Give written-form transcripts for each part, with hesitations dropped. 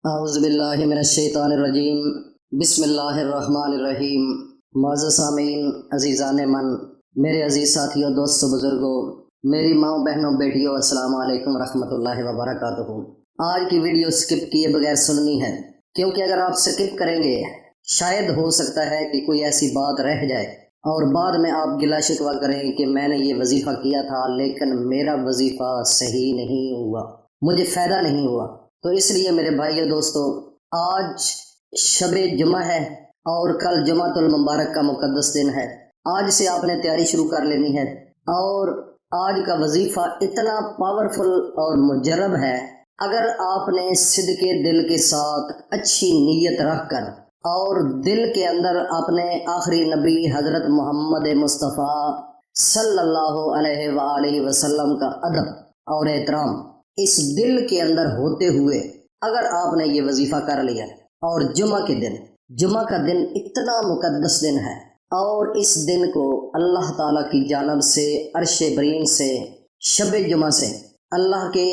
اعوذ باللہ من الشیطان الرجیم بسم اللہ الرحمن الرحیم۔ معزز سامعین، عزیزان من، میرے عزیز ساتھیوں، دوستوں، بزرگوں، میری ماں بہنوں، بیٹیوں، السلام علیکم ورحمۃ اللہ وبرکاتہ۔ آج کی ویڈیو سکپ کیے بغیر سننی ہے، کیونکہ اگر آپ سکپ کریں گے شاید ہو سکتا ہے کہ کوئی ایسی بات رہ جائے اور بعد میں آپ گلہ شکوہ کریں کہ میں نے یہ وظیفہ کیا تھا لیکن میرا وظیفہ صحیح نہیں ہوا، مجھے فائدہ نہیں ہوا۔ تو اس لیے میرے بھائیو دوستو، آج شب جمعہ ہے اور کل جمعۃ المبارک کا مقدس دن ہے۔ آج سے آپ نے تیاری شروع کر لینی ہے، اور آج کا وظیفہ اتنا پاورفل اور مجرب ہے، اگر آپ نے صدقے دل کے ساتھ اچھی نیت رکھ کر اور دل کے اندر اپنے آخری نبی حضرت محمد مصطفیٰ صلی اللہ علیہ وآلہ وسلم کا ادب اور احترام اس دل کے اندر ہوتے ہوئے اگر آپ نے یہ وظیفہ کر لیا، اور جمعہ کا دن اتنا مقدس دن ہے، اور اس دن کو اللہ تعالیٰ کی جانب سے عرش برین سے شب جمعہ سے اللہ کے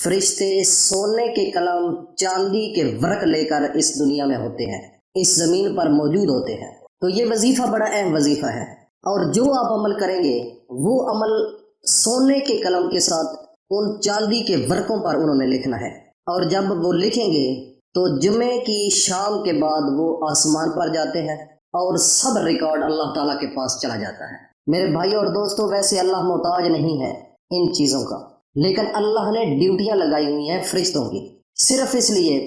فرشتے سونے کے قلم چاندی کے ورق لے کر اس دنیا میں ہوتے ہیں، اس زمین پر موجود ہوتے ہیں۔ تو یہ وظیفہ بڑا اہم وظیفہ ہے، اور جو آپ عمل کریں گے وہ عمل سونے کے قلم کے ساتھ ان چاندی کے ورقوں پر انہوں نے لکھنا ہے، اور جب وہ لکھیں گے تو جمعے کی شام کے بعد وہ آسمان پر جاتے ہیں اور سب ریکارڈ اللہ تعالیٰ کے پاس چلا جاتا ہے۔ میرے بھائی اور دوستو، ویسے اللہ محتاج نہیں ہے ان چیزوں کا، لیکن اللہ نے ڈیوٹیاں لگائی ہوئی ہیں فرشتوں کی، صرف اس لیے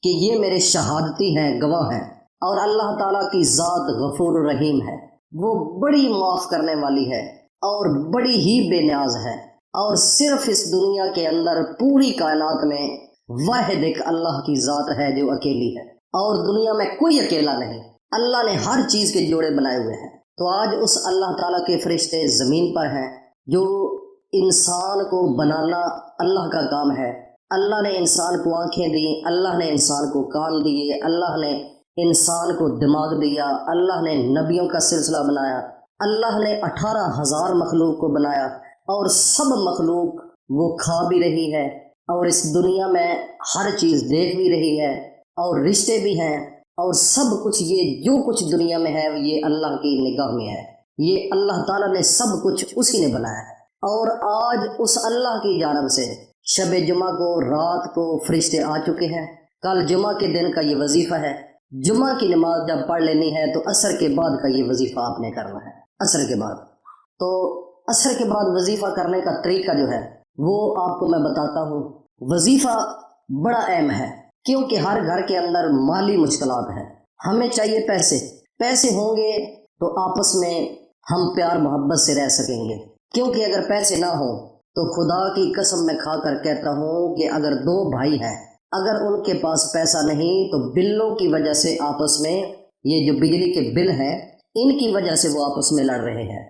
کہ یہ میرے شہادتی ہیں، گواہ ہیں، اور اللہ تعالیٰ کی ذات غفور الرحیم ہے، وہ بڑی معاف کرنے والی ہے اور بڑی ہی بے نیاز ہے، اور صرف اس دنیا کے اندر پوری کائنات میں واحد ایک اللہ کی ذات ہے جو اکیلی ہے، اور دنیا میں کوئی اکیلا نہیں۔ اللہ نے ہر چیز کے جوڑے بنائے ہوئے ہیں۔ تو آج اس اللہ تعالیٰ کے فرشتے زمین پر ہیں، جو انسان کو بنانا اللہ کا کام ہے۔ اللہ نے انسان کو آنکھیں دی، اللہ نے انسان کو کان دیے، اللہ نے انسان کو دماغ دیا، اللہ نے نبیوں کا سلسلہ بنایا، اللہ نے 18,000 مخلوق کو بنایا، اور سب مخلوق وہ کھا بھی رہی ہے اور اس دنیا میں ہر چیز دیکھ بھی رہی ہے، اور رشتے بھی ہیں، اور سب کچھ یہ جو کچھ دنیا میں ہے یہ اللہ کی نگاہ میں ہے، یہ اللہ تعالیٰ نے سب کچھ اسی نے بنایا ہے۔ اور آج اس اللہ کی جانب سے شب جمعہ کو رات کو فرشتے آ چکے ہیں۔ کل جمعہ کے دن کا یہ وظیفہ ہے، جمعہ کی نماز جب پڑھ لینی ہے تو عصر کے بعد کا یہ وظیفہ آپ نے کرنا ہے۔ عصر کے بعد تو عصر کے بعد وظیفہ کرنے کا طریقہ جو ہے وہ آپ کو میں بتاتا ہوں۔ وظیفہ بڑا اہم ہے، کیونکہ ہر گھر کے اندر مالی مشکلات ہیں، ہمیں چاہیے پیسے ہوں گے تو آپس میں ہم پیار محبت سے رہ سکیں گے، کیونکہ اگر پیسے نہ ہوں تو خدا کی قسم میں کھا کر کہتا ہوں کہ اگر دو بھائی ہیں، اگر ان کے پاس پیسہ نہیں تو بلوں کی وجہ سے آپس میں، یہ جو بجلی کے بل ہیں ان کی وجہ سے وہ آپس میں لڑ رہے ہیں،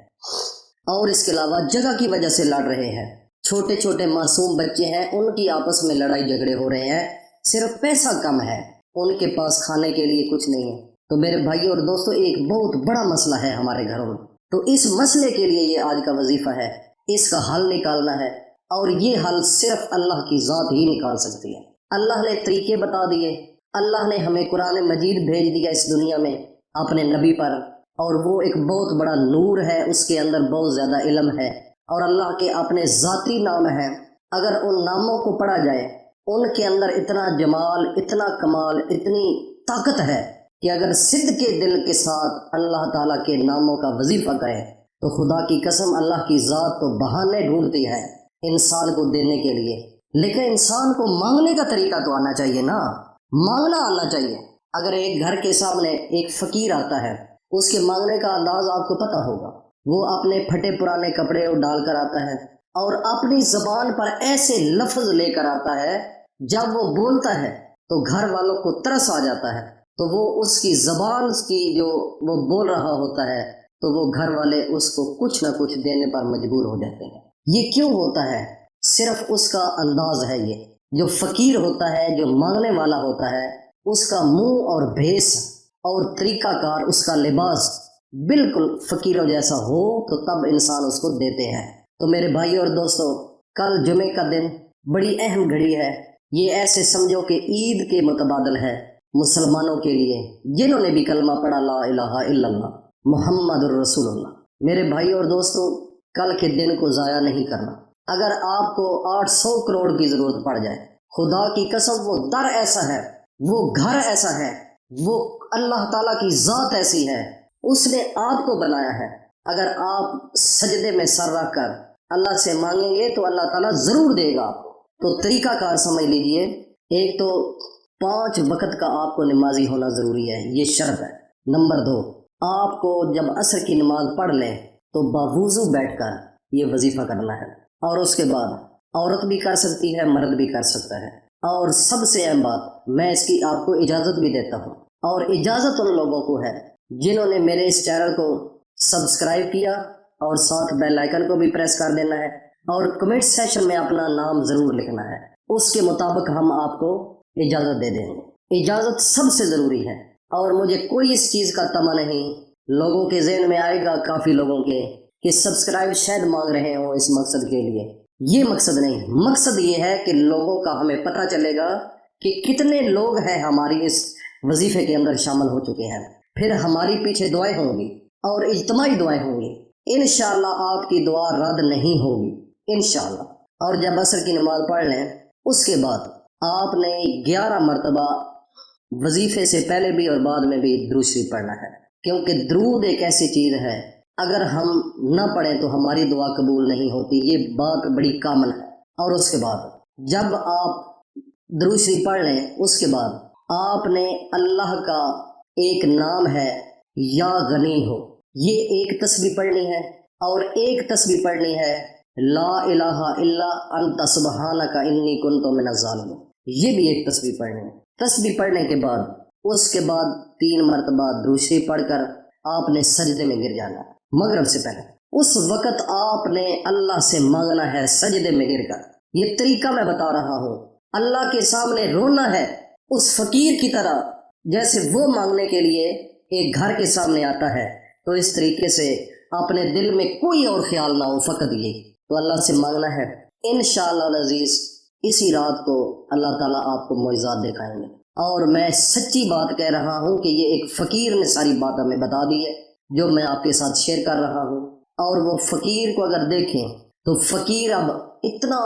اور اس کے علاوہ جگہ کی وجہ سے لڑ رہے ہیں۔ چھوٹے چھوٹے معصوم بچے ہیں، ان کی آپس میں لڑائی جھگڑے ہو رہے ہیں، صرف پیسہ کم ہے، ان کے پاس کھانے کے لیے کچھ نہیں ہے۔ تو میرے بھائی اور دوستو، ایک بہت بڑا مسئلہ ہے ہمارے گھروں میں، تو اس مسئلے کے لیے یہ آج کا وظیفہ ہے، اس کا حل نکالنا ہے، اور یہ حل صرف اللہ کی ذات ہی نکال سکتی ہے۔ اللہ نے طریقے بتا دیے، اللہ نے ہمیں قرآن مجید بھیج دیا اس دنیا میں اپنے نبی پر، اور وہ ایک بہت بڑا نور ہے، اس کے اندر بہت زیادہ علم ہے، اور اللہ کے اپنے ذاتی نام ہیں، اگر ان ناموں کو پڑھا جائے ان کے اندر اتنا جمال، اتنا کمال، اتنی طاقت ہے کہ اگر صدق کے دل کے ساتھ اللہ تعالیٰ کے ناموں کا وظیفہ کریں تو خدا کی قسم اللہ کی ذات تو بہانے ڈھونڈتی ہے انسان کو دینے کے لیے، لیکن انسان کو مانگنے کا طریقہ تو آنا چاہیے نا، مانگنا آنا چاہیے۔ اگر ایک گھر کے سامنے ایک فقیر آتا ہے، اس کے مانگنے کا انداز آپ کو پتہ ہوگا، وہ اپنے پھٹے پرانے کپڑے ڈال کر آتا ہے اور اپنی زبان پر ایسے لفظ لے کر آتا ہے، جب وہ بولتا ہے تو گھر والوں کو ترس آ جاتا ہے، تو وہ اس کی زبان کی جو وہ بول رہا ہوتا ہے تو وہ گھر والے اس کو کچھ نہ کچھ دینے پر مجبور ہو جاتے ہیں۔ یہ کیوں ہوتا ہے؟ صرف اس کا انداز ہے، یہ جو فقیر ہوتا ہے، جو مانگنے والا ہوتا ہے، اس کا منہ اور بھیس اور طریقہ کار، اس کا لباس بالکل فقیروں جیسا ہو تو تب انسان اس کو دیتے ہیں۔ تو میرے بھائی اور دوستو، کل جمعے کا دن بڑی اہم گھڑی ہے، یہ ایسے سمجھو کہ عید کے متبادل ہے مسلمانوں کے لیے جنہوں نے بھی کلمہ پڑھا لا الہ الا اللہ محمد الرسول اللہ۔ میرے بھائی اور دوستو، کل کے دن کو ضائع نہیں کرنا۔ اگر آپ کو 800 کروڑ کی ضرورت پڑ جائے، خدا کی قسم وہ در ایسا ہے، وہ گھر ایسا ہے، وہ اللہ تعالیٰ کی ذات ایسی ہے، اس نے آپ کو بنایا ہے۔ اگر آپ سجدے میں سر رکھ کر اللہ سے مانگیں گے تو اللہ تعالیٰ ضرور دے گا آپ کو۔ تو طریقہ کار سمجھ لیجئے، ایک تو 5 وقت کا آپ کو نمازی ہونا ضروری ہے، یہ شرط ہے۔ نمبر 2، آپ کو جب عصر کی نماز پڑھ لیں تو باوضو بیٹھ کر یہ وظیفہ کرنا ہے، اور اس کے بعد عورت بھی کر سکتی ہے، مرد بھی کر سکتا ہے۔ اور سب سے اہم بات، میں اس کی آپ کو اجازت بھی دیتا ہوں، اور اجازت ان لوگوں کو ہے جنہوں نے میرے اس چینل کو سبسکرائب کیا، اور ساتھ بیل آئیکن کو بھی پریس کر دینا ہے، اور کمنٹ سیکشن میں اپنا نام ضرور لکھنا ہے۔ اس کے مطابق ہم آپ کو اجازت دے دیں گے۔ اجازت سب سے ضروری ہے، اور مجھے کوئی اس چیز کا طمع نہیں۔ لوگوں کے ذہن میں آئے گا، کافی لوگوں کے، کہ سبسکرائب شاید مانگ رہے ہوں اس مقصد کے لیے۔ یہ مقصد نہیں، مقصد یہ ہے کہ لوگوں کا ہمیں پتہ چلے گا کہ کتنے لوگ ہیں ہماری اس وظیفے کے اندر شامل ہو چکے ہیں۔ پھر ہماری پیچھے دعائیں ہوں گی اور اجتماعی دعائیں ہوں گی، انشاءاللہ آپ کی دعا رد نہیں ہوگی انشاءاللہ۔ اور جب عصر کی نماز پڑھ لیں، اس کے بعد آپ نے 11 مرتبہ وظیفے سے پہلے بھی اور بعد میں بھی درود شریف پڑھنا ہے، کیونکہ درود ایک ایسی چیز ہے اگر ہم نہ پڑھیں تو ہماری دعا قبول نہیں ہوتی، یہ بات بڑی کامن ہے۔ اور اس کے بعد جب آپ درود شریف پڑھ لیں، اس کے بعد آپ نے اللہ کا ایک نام ہے یا غنی ہو، یہ ایک تسبیح پڑھنی ہے، اور ایک تسبیح پڑھنی ہے لا الہ الا انت سبحانک انی کنت من الظالمین، یہ بھی ایک تسبیح پڑھنی ہے۔ تسبیح پڑھنے کے بعد اس کے بعد 3 مرتبہ درود شریف پڑھ کر آپ نے سجدے میں گر جانا ہے مغرب سے پہلے۔ اس وقت آپ نے اللہ سے مانگنا ہے سجدے میں گر کر۔ یہ طریقہ میں بتا رہا ہوں، اللہ کے سامنے رونا ہے اس فقیر کی طرح جیسے وہ مانگنے کے لیے ایک گھر کے سامنے آتا ہے۔ تو اس طریقے سے اپنے دل میں کوئی اور خیال نہ ہو، فقط یہ تو اللہ سے مانگنا ہے۔ انشاءاللہ العزیز اسی رات کو اللہ تعالیٰ آپ کو معجزات دکھائیں گے، اور میں سچی بات کہہ رہا ہوں کہ یہ ایک فقیر نے ساری بات ہمیں بتا دی ہے جو میں آپ کے ساتھ شیئر کر رہا ہوں۔ اور وہ فقیر کو اگر دیکھیں تو فقیر اب اتنا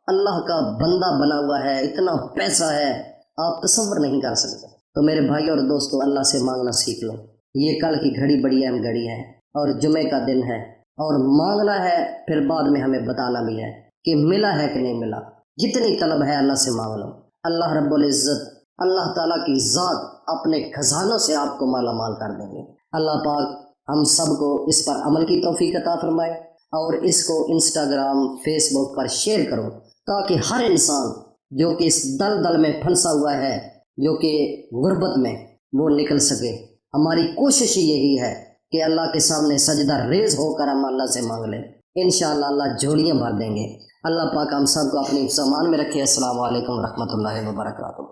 اللہ کا بندہ بنا ہوا ہے، اتنا پیسہ ہے، آپ تصور نہیں کر سکتے۔ تو میرے بھائی اور دوستو، اللہ سے مانگنا سیکھ لو۔ یہ کل کی گھڑی بڑی اہم گھڑی ہے، اور جمعے کا دن ہے، اور مانگنا ہے، پھر بعد میں ہمیں بتانا بھی ہے کہ ملا ہے کہ نہیں ملا۔ جتنی طلب ہے اللہ سے مانگ لو، اللہ رب العزت، اللہ تعالیٰ کی ذات اپنے خزانوں سے آپ کو مالا مال کر دیں گے۔ اللہ پاک ہم سب کو اس پر عمل کی توفیق عطا فرمائے، اور اس کو انسٹاگرام، فیس بک پر شیئر کرو، تاکہ ہر انسان جو کہ اس دلدل میں پھنسا ہوا ہے، جو کہ غربت میں، وہ نکل سکے۔ ہماری کوشش یہی ہے کہ اللہ کے سامنے سجدہ ریز ہو کر ہم اللہ سے مانگ لیں، انشاءاللہ اللہ جھولیاں بھر دیں گے۔ اللہ پاک ہم سب کو اپنی سامان میں رکھے۔ السلام علیکم ورحمۃ اللہ وبرکاتہ۔